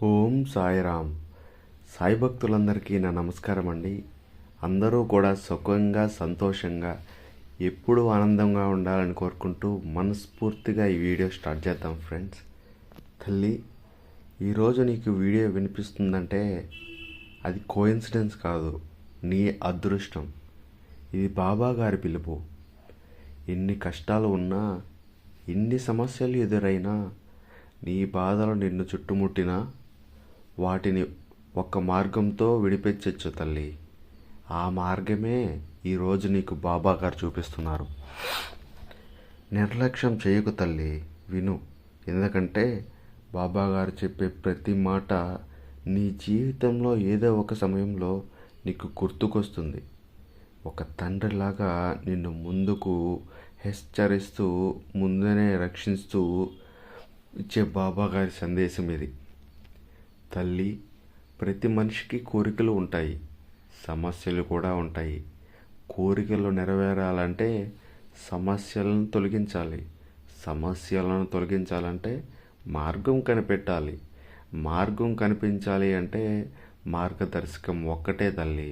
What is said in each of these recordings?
ఓం సాయిరామ్. సాయి భక్తులందరికీ నా నమస్కారం అండి. అందరూ కూడా సుఖంగా సంతోషంగా ఎప్పుడూ ఆనందంగా ఉండాలని కోరుకుంటూ మనస్ఫూర్తిగా ఈ వీడియో స్టార్ట్ చేద్దాం ఫ్రెండ్స్. తల్లి, ఈరోజు నీకు వీడియో వినిపిస్తుందంటే అది కోఇన్సిడెన్స్ కాదు, నీ అదృష్టం. ఇది బాబా గారి పిలుపు. ఎన్ని కష్టాలు ఉన్నా, ఎన్ని సమస్యలు ఎదురైనా, నీ బాధలు నిన్ను చుట్టుముట్టినా వాటిని ఒక్క మార్గంతో విడిపించచ్చు తల్లి. ఆ మార్గమే ఈరోజు నీకు బాబా గారు చూపిస్తున్నారు. నిర్లక్ష్యం చేయకు తల్లి, విను. ఎందుకంటే బాబా గారు చెప్పే ప్రతి మాట నీ జీవితంలో ఏదో ఒక సమయంలో నీకు గుర్తుకొస్తుంది. ఒక తండ్రిలాగా నిన్ను ముందుకు హెచ్చరిస్తూ, ముందునే రక్షిస్తూ ఇచ్చే బాబా గారి సందేశం ఇది. తల్లి, ప్రతి మనిషికి కోరికలు ఉంటాయి, సమస్యలు కూడా ఉంటాయి. కోరికలు నెరవేరాలంటే సమస్యలను తొలగించాలి. సమస్యలను తొలగించాలంటే మార్గం కనిపెట్టాలి. మార్గం కనిపించాలి అంటే మార్గదర్శకం ఒక్కటే తల్లి,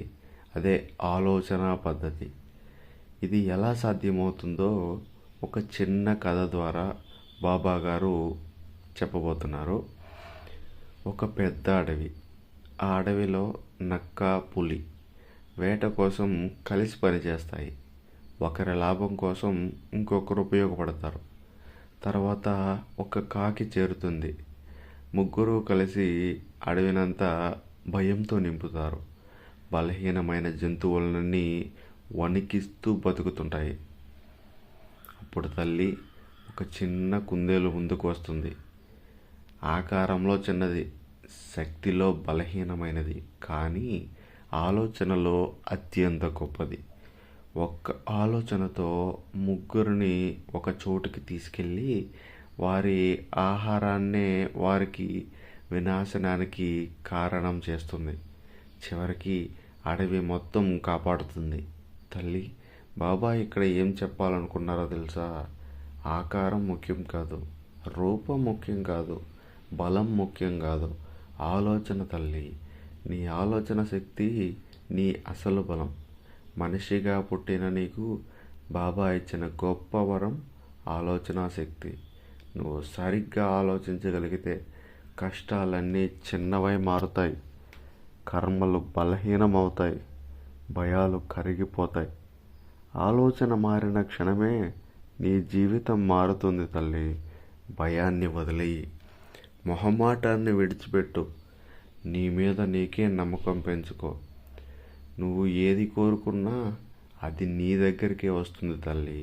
అదే ఆలోచన పద్ధతి. ఇది ఎలా సాధ్యమవుతుందో ఒక చిన్న కథ ద్వారా బాబా గారు చెప్పబోతున్నారు. ఒక పెద్ద అడవి. ఆ అడవిలో నక్క, పులి వేట కోసం కలిసి పనిచేస్తాయి. ఒకరి లాభం కోసం ఇంకొకరు ఉపయోగపడతారు. తర్వాత ఒక కాకి చేరుతుంది. ముగ్గురు కలిసి అడవినంతా భయంతో నింపుతారు. బలహీనమైన జంతువులన్నీ వణికిస్తూ బతుకుతుంటాయి. అప్పుడు తల్లి ఒక చిన్న కుందేలు ముందుకు వస్తుంది. ఆకారంలో చిన్నది, శక్తిలో బలహీనమైనది, కానీ ఆలోచనలో అత్యంత గొప్పది. ఒక్క ఆలోచనతో ముగ్గురిని ఒక చోటుకి తీసుకెళ్ళి వారి ఆహారాన్నే వారికి వినాశనానికి కారణం చేస్తుంది. చివరికి అడవి మొత్తం కాపాడుతుంది. తల్లి, బాబా ఇక్కడ ఏం చెప్పాలనుకున్నారో తెలుసా? ఆకారం ముఖ్యం కాదు, రూపం ముఖ్యం కాదు, బలం ముఖ్యం కాదు, ఆలోచన తల్లి. నీ ఆలోచన శక్తి నీ అసలు బలం. మనిషిగా పుట్టిన నీకు బాబా ఇచ్చిన గొప్ప వరం ఆలోచన శక్తి. నువ్వు సరిగ్గా ఆలోచించగలిగితే కష్టాలన్నీ చిన్నవై మారుతాయి, కర్మలు బలహీనమవుతాయి, భయాలు కరిగిపోతాయి. ఆలోచన మారిన క్షణమే నీ జీవితం మారుతుంది తల్లి. భయాన్ని వదిలేయి, మొహమాటాన్ని విడిచిపెట్టు, నీ మీద నీకే నమ్మకం పెంచుకో. నువ్వు ఏది కోరుకున్నా అది నీ దగ్గరికే వస్తుంది తల్లి.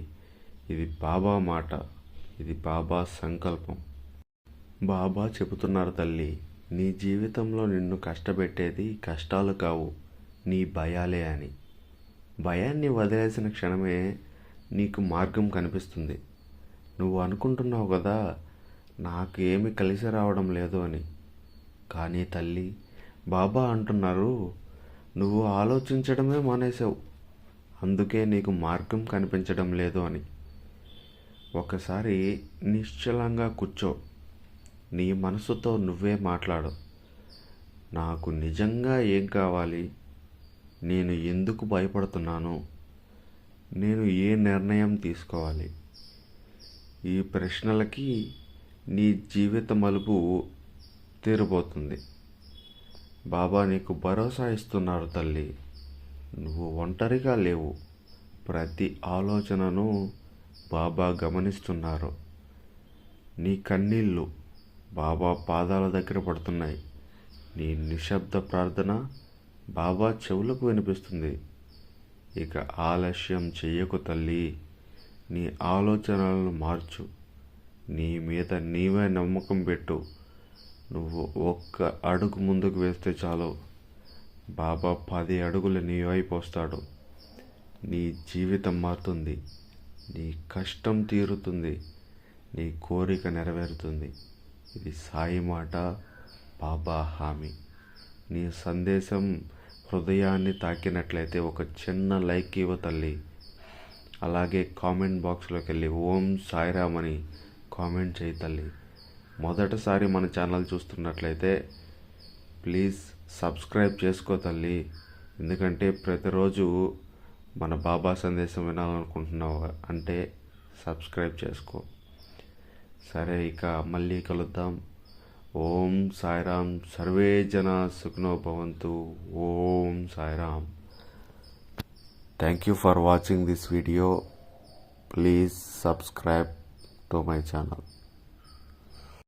ఇది బాబా మాట, ఇది బాబా సంకల్పం. బాబా చెబుతున్నారు తల్లి, నీ జీవితంలో నిన్ను కష్టపెట్టేది కష్టాలు కావు, నీ భయాలే అని. భయాన్ని వదిలేసిన క్షణమే నీకు మార్గం కనిపిస్తుంది. నువ్వు అనుకుంటున్నావు కదా, నాకు ఏమి కలిసి రావడం లేదు అని. కానీ తల్లి, బాబా అంటున్నారు, నువ్వు ఆలోచించడమే మానేసావు, అందుకే నీకు మార్గం కనిపించడం లేదు అని. ఒకసారి నిశ్చలంగా కూర్చో, నీ మనసుతో నువ్వే మాట్లాడు. నాకు నిజంగా ఏం కావాలి? నేను ఎందుకు భయపడుతున్నాను? నేను ఏ నిర్ణయం తీసుకోవాలి? ఈ ప్రశ్నలకి నీ జీవిత మలుపు తీరబోతుంది. బాబా నీకు భరోసా ఇస్తున్నారు తల్లి. నువ్వు ఒంటరిగా లేవు. ప్రతి ఆలోచనను బాబా గమనిస్తున్నారు. నీ కన్నీళ్ళు బాబా పాదాల దగ్గర పడుతున్నాయి. నీ నిశ్శబ్ద ప్రార్థన బాబా చెవులకు వినిపిస్తుంది. ఇక ఆలస్యం చెయ్యకు తల్లి. నీ ఆలోచనలను మార్చు. నీ మీద నీవే నమ్మకం పెట్టు. నువ్వు ఒక్క అడుగు ముందుకు వేస్తే చాలు, బాబా 10 అడుగులు నీ వైపు వస్తాడు. నీ జీవితం మారుతుంది, నీ కష్టం తీరుతుంది, నీ కోరిక నెరవేరుతుంది. ఇది సాయి మాట, బాబా హామీ. నీ సందేశం హృదయాన్ని తాకినట్లయితే ఒక చిన్న లైక్ ఇవ్వ తల్లి. అలాగే కామెంట్ బాక్స్లోకి వెళ్ళి ఓం సాయిరామ్ అని కామెంట్ చేయి తల్లి. మొదటిసారి మన ఛానల్ చూస్తున్నట్లయితే ప్లీజ్ సబ్స్క్రైబ్ చేసుకో తల్లి. ఎందుకంటే ప్రతిరోజు మన బాబా సందేశం వినాలనుకుంటున్నావు అంటే సబ్స్క్రైబ్ చేసుకో. సరే, ఇక మళ్ళీ కలుద్దాం. ఓం సాయిరామ్. సర్వే జన సుఖినో భవంతు. Om Sairam. Thank you for watching this video. Please subscribe to my channel.